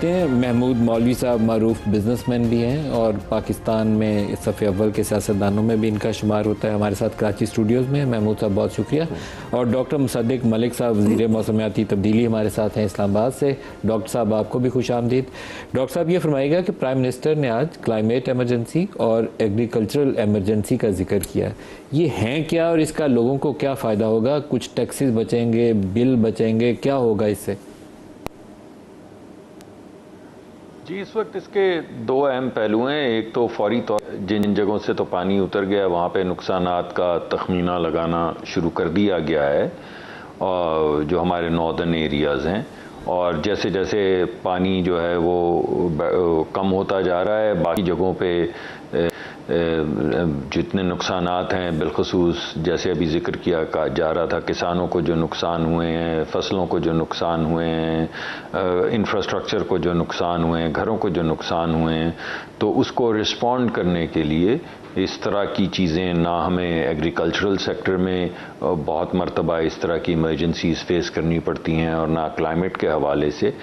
महमूद मौलवी साहब मारूफ बिजनेसमैन भी हैं और पाकिस्तान में सफ़े अव्वल के सियासतदानों में भी इनका शुमार होता है। हमारे साथ कराची स्टूडियोज़ में महमूद साहब बहुत शुक्रिया। और डॉक्टर मुसद्दिक मलिक साहब वज़ीर मौसमियाती तब्दीली हमारे साथ हैं इस्लामाबाद से। डॉक्टर साहब आपको भी खुश आमदीद। डॉक्टर साहब ये फरमाइएगा कि प्राइम मिनिस्टर ने आज क्लाइमेट एमरजेंसी और एग्रीकल्चरल एमरजेंसी का जिक्र किया, ये हैं क्या और इसका लोगों को क्या फ़ायदा होगा? कुछ टैक्सेस बचेंगे, बिल बचेंगे, क्या होगा इससे? जी, इस वक्त इसके दो अहम पहलू हैं। एक तो फौरी तौर जिन जगहों से तो पानी उतर गया वहाँ पे नुकसानात का तखमीना लगाना शुरू कर दिया गया है, और जो हमारे नॉर्दर्न एरियाज़ हैं, और जैसे जैसे पानी जो है वो कम होता जा रहा है, बाकी जगहों पे जितने नुकसानात हैं, बिलखसूस जैसे अभी जिक्र किया जा रहा था, किसानों को जो नुकसान हुए हैं, फसलों को जो नुकसान हुए हैं, इंफ्रास्ट्रक्चर को जो नुकसान हुए हैं, घरों को जो नुकसान हुए हैं, तो उसको रिस्पॉन्ड करने के लिए इस तरह की चीज़ें ना हमें एग्रीकल्चरल सेक्टर में बहुत मरतबा इस तरह की इमरजेंसीज फेस करनी पड़ती हैं, और ना क्लाइमेट के हवाले से।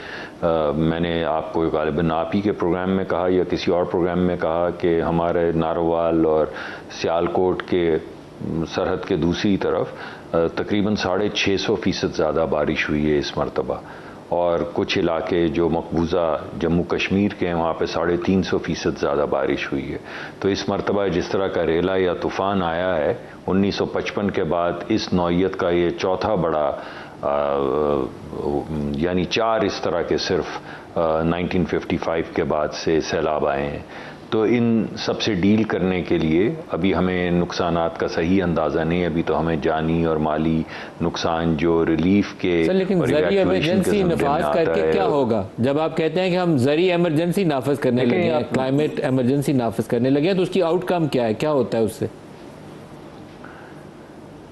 मैंने आपको गालिबन आप ही के प्रोग्राम में कहा या किसी और प्रोग्राम में कहा कि हमारे नारोवाल और सियालकोट के सरहद के दूसरी तरफ तकरीबन 650% ज़्यादा बारिश हुई है इस मरतबा, और कुछ इलाके जो मकबूजा जम्मू कश्मीर के हैं वहाँ पे 350% ज़्यादा बारिश हुई है। तो इस मरतबा जिस तरह का रेला या तूफ़ान आया है 1955 के बाद, इस नौइयत का ये चौथा बड़ा यानी 4 इस तरह के सिर्फ 1955 के बाद से सैलाब आए हैं। तो इन सबसे डील करने के लिए अभी हमें नुकसानात का सही अंदाज़ा नहीं है, अभी तो हमें जानी और माली नुकसान जो रिलीफ के लेकिन ज़री एमरजेंसी नफाज करके क्या होगा? जब आप कहते हैं कि हम ज़री एमरजेंसी नाफज करने लगे हैं, क्लाइमेट एमरजेंसी नाफज करने लगे हैं, तो उसकी आउटकम क्या है, क्या होता है उससे?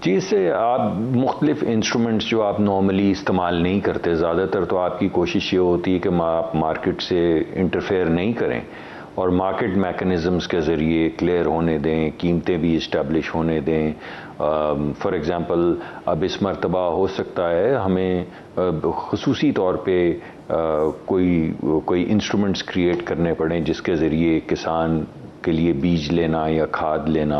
जी, इससे आप मुख्तलिफ इंस्ट्रूमेंट्स जो आप नॉर्मली इस्तेमाल नहीं करते, ज़्यादातर तो आपकी कोशिश ये होती है कि आप मार्केट से इंटरफेयर नहीं करें और मार्केट मैकेनिज़म्स के ज़रिए क्लियर होने दें, कीमतें भी इस्टेब्लिश होने दें। फॉर एग्ज़ाम्पल अब इस मरतबा हो सकता है हमें ख़ुसूसी तौर पे कोई इंस्ट्रूमेंट्स क्रिएट करने पड़ें जिसके ज़रिए किसान के लिए बीज लेना या खाद लेना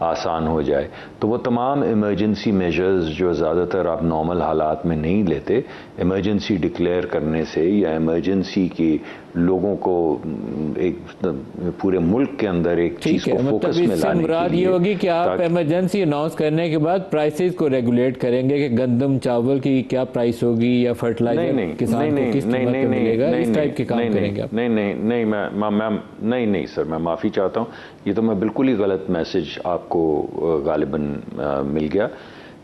आसान हो जाए। तो वो तमाम इमरजेंसी मेजर्स जो ज़्यादातर आप नॉर्मल हालात में नहीं लेते, इमरजेंसी डिक्लेयर करने से या इमरजेंसी के लोगों को एक पूरे मुल्क के अंदर एक चीज़ को फोकस में लाने मुराद ये होगी कि आप इमरजेंसी अनाउंस करने के बाद प्राइसेस को रेगुलेट करेंगे कि गंदम चावल की क्या प्राइस होगी या फर्टिलाइजर किसान को किस कीमत पे मिलेगा, इस टाइप के काम करेंगे आप? नहीं सर, मैं माफ़ी चाहता हूँ, ये तो मैं बिल्कुल ही गलत मैसेज आपको गालिबन मिल गया।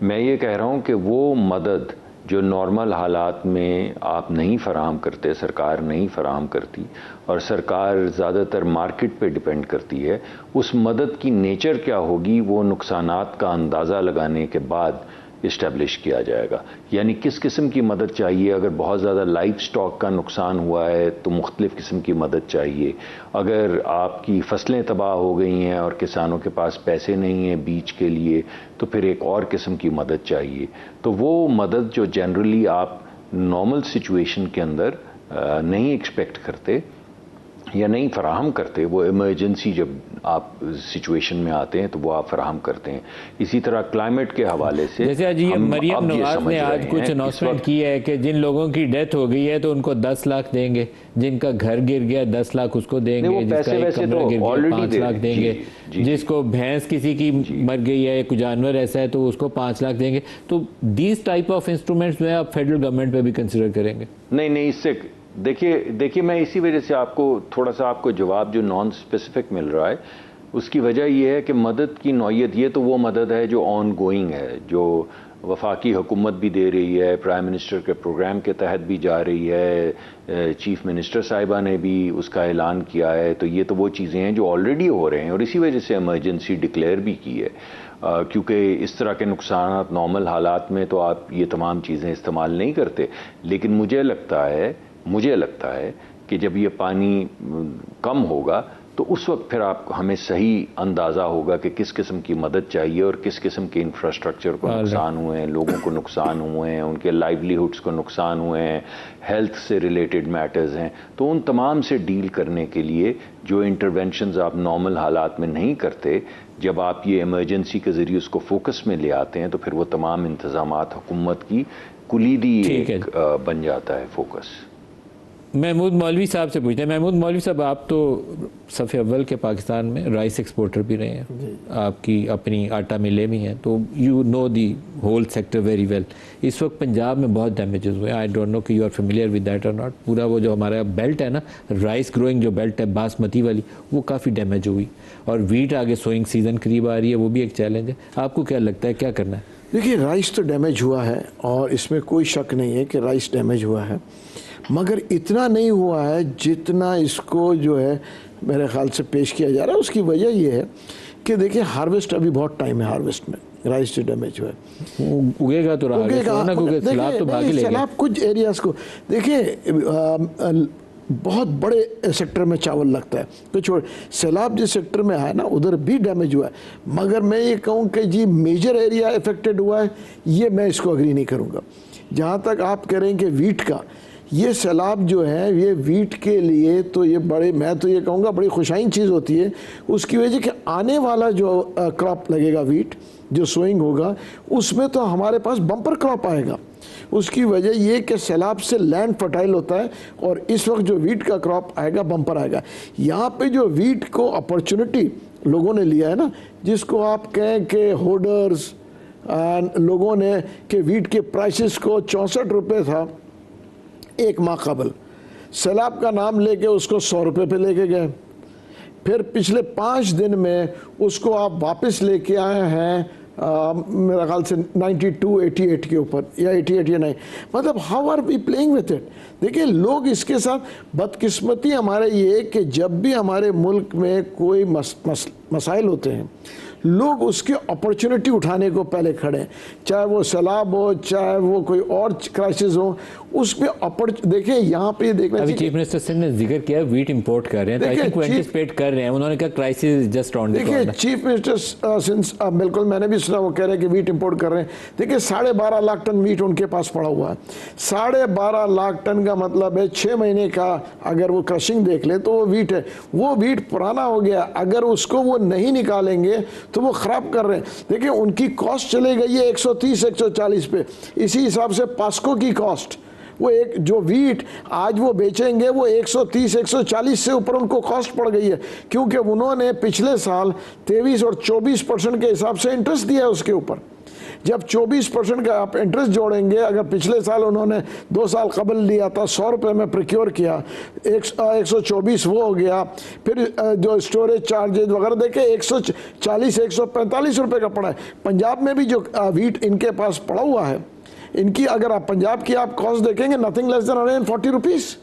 मैं ये कह रहा हूँ कि वो मदद जो नॉर्मल हालात में आप नहीं फराहम करते, सरकार नहीं फराहम करती, और सरकार ज़्यादातर मार्केट पे डिपेंड करती है, उस मदद की नेचर क्या होगी वो नुकसानात का अंदाज़ा लगाने के बाद इस्टेब्लिश किया जाएगा। यानी किस किस्म की मदद चाहिए। अगर बहुत ज़्यादा लाइफ स्टॉक का नुकसान हुआ है तो मुख्तलिफ़ किस्म की मदद चाहिए। अगर आपकी फसलें तबाह हो गई हैं और किसानों के पास पैसे नहीं हैं बीज के लिए, तो फिर एक और किस्म की मदद चाहिए। तो वो मदद जो जनरली आप नॉर्मल सिचुएशन के अंदर नहीं एक्सपेक्ट करते या नहीं फराहम करते, वो इमरजेंसी जब आप सिचुएशन में आते हैं तो वो आप फराहम करते हैं। इसी तरह क्लाइमेट के हवाले से जैसे आज ये मरियम नवाज ने आज कुछ अनाउंसमेंट की है कि जिन लोगों की डेथ हो गई है तो उनको 10 लाख देंगे, जिनका घर गिर गया 10 लाख उसको देंगे, जिसका एक कमरा गिर गया 5 लाख देंगे, जिसको भैंस किसी की मर गई है, कोई जानवर ऐसा है तो उसको 5 लाख देंगे। तो दीज टाइप ऑफ इंस्ट्रूमेंट्स जो है आप फेडरल गवर्नमेंट पे भी कंसिडर करेंगे? नहीं, इससे देखिए मैं इसी वजह से आपको थोड़ा सा आपको जवाब जो नॉन स्पेसिफिक मिल रहा है, उसकी वजह यह है कि मदद की नौइयत ये तो वो मदद है जो ऑन गोइंग है, जो वफाकी हुकूमत भी दे रही है, प्राइम मिनिस्टर के प्रोग्राम के तहत भी जा रही है, चीफ मिनिस्टर साहिबा ने भी उसका ऐलान किया है। तो ये तो वो चीज़ें हैं जो ऑलरेडी हो रहे हैं और इसी वजह से इमरजेंसी डिक्लेयर भी की है, क्योंकि इस तरह के नुकसान नॉर्मल हालात में तो आप ये तमाम चीज़ें इस्तेमाल नहीं करते। लेकिन मुझे लगता है कि जब ये पानी कम होगा तो उस वक्त फिर आप हमें सही अंदाज़ा होगा कि किस किस्म की मदद चाहिए और किस किस्म के इंफ्रास्ट्रक्चर को नुकसान हुए हैं, लोगों को नुकसान हुए हैं, उनके लाइवलीहुड्स को नुकसान हुए हैं, हेल्थ से रिलेटेड मैटर्स हैं। तो उन तमाम से डील करने के लिए जो इंटरवेंशंस आप नॉर्मल हालात में नहीं करते, जब आप ये इमरजेंसी के ज़रिए उसको फोकस में ले आते हैं तो फिर वो तमाम इंतज़ामात हुकूमत की कुलीदी एक बन जाता है फोकस। महमूद मौलवी साहब से पूछते हैं। महमूद मौलवी साहब, आप तो सफ़े अव्वल के पाकिस्तान में राइस एक्सपोर्टर भी रहे हैं, आपकी अपनी आटा मिलें भी हैं, तो you know the whole sector very well. इस वक्त पंजाब में बहुत डैमेजेस हुए, आई डोंट नो कि you are familiar with that और नॉट। पूरा वो जो हमारा बेल्ट है ना, राइस ग्रोइंग जो बेल्ट है बासमती वाली, वो काफ़ी डैमेज हुई, और वीट आगे सोइंग सीज़न करीब आ रही है, वो भी एक चैलेंज है। आपको क्या लगता है, क्या करना है? देखिए, राइस तो डैमेज हुआ है और इसमें कोई शक नहीं है कि राइस डैमेज हुआ है, मगर इतना नहीं हुआ है जितना इसको जो है मेरे ख्याल से पेश किया जा रहा है। उसकी वजह यह है कि देखिए, हार्वेस्ट अभी बहुत टाइम है, हार्वेस्ट में राइस जो डैमेज हुआ है उगेगा तो रहा, सैलाब तो भाग ही लेगा। सैलाब कुछ एरियाज को देखिए, बहुत बड़े सेक्टर में चावल लगता है, तो छोड़ सैलाब जिस सेक्टर में है ना, उधर भी डैमेज हुआ है। मगर मैं ये कहूँ कि जी मेजर एरिया इफेक्टेड हुआ है, ये मैं इसको अग्री नहीं करूँगा। जहाँ तक आप कह रहे हैं कि वीट का, ये सैलाब जो है ये वीट के लिए तो ये बड़े, मैं तो ये कहूँगा बड़ी खुशाइन चीज़ होती है। उसकी वजह कि आने वाला जो क्रॉप लगेगा, वीट जो सोइंग होगा, उसमें तो हमारे पास बम्पर क्रॉप आएगा। उसकी वजह ये कि सैलाब से लैंड फर्टाइल होता है, और इस वक्त जो वीट का क्रॉप आएगा बम्पर आएगा। यहाँ पे जो वीट को अपॉर्चुनिटी लोगों ने लिया है ना, जिसको आप कहें कि होर्डर्स लोगों ने, कि वीट के प्राइसेस को 64 रुपये था एक माह कबल, सैलाब का नाम लेके उसको 100 रुपये पे लेके गए। फिर पिछले 5 दिन में उसको आप वापस लेके आए हैं मेरा ख्याल से 92, 88 के ऊपर, या 88 या 9। मतलब how are we playing with it? देखिए, लोग इसके साथ, बदकिस्मती हमारे ये कि जब भी हमारे मुल्क में कोई मसाइल होते हैं, लोग उसकी अपॉर्चुनिटी उठाने को पहले खड़े हैं, चाहे वो सैलाब हो, चाहे वो कोई और क्राइसिस हो, उसमें देखिए यहाँ पे ये देखना चाहिए। चीफ मिनिस्टर सिंह ने जिक्र किया वीट इंपोर्ट कर रहे हैं, तो आई थिंक वो एंटिसिपेट कर रहे हैं। उन्होंने कहा crisis just on the corner. देखिए, चीफ मिनिस्टर सिंह बिल्कुल, मैंने भी सुना, वो कह रहे हैं कि वीट इंपोर्ट कर रहे हैं। देखिए, 12.5 लाख टन वीट उनके पास पड़ा हुआ है। 12.5 लाख टन का मतलब है 6 महीने का, अगर वो क्रशिंग देख ले तो वो वीट है। वो वीट पुराना हो गया, अगर उसको वो नहीं निकालेंगे तो वो ख़राब कर रहे हैं। देखिए, उनकी कॉस्ट चले गई है 130-140 पे। इसी हिसाब से पास्को की कॉस्ट, वो एक जो वीट आज वो बेचेंगे, वो 130-140 से ऊपर उनको कॉस्ट पड़ गई है, क्योंकि उन्होंने पिछले साल 23 और 24% के हिसाब से इंटरेस्ट दिया है उसके ऊपर। जब 24% का आप इंटरेस्ट जोड़ेंगे, अगर पिछले साल उन्होंने 2 साल कबल लिया था 100 रुपये में प्रिक्योर किया, 124 वो हो गया, फिर जो स्टोरेज चार्जेज वगैरह देखे 140-145 रुपये का पड़ा है। पंजाब में भी जो वीट इनके पास पड़ा हुआ है, इनकी अगर आप पंजाब की आप कॉस्ट देखेंगे, नथिंग लेस देन 140 रुपीज़।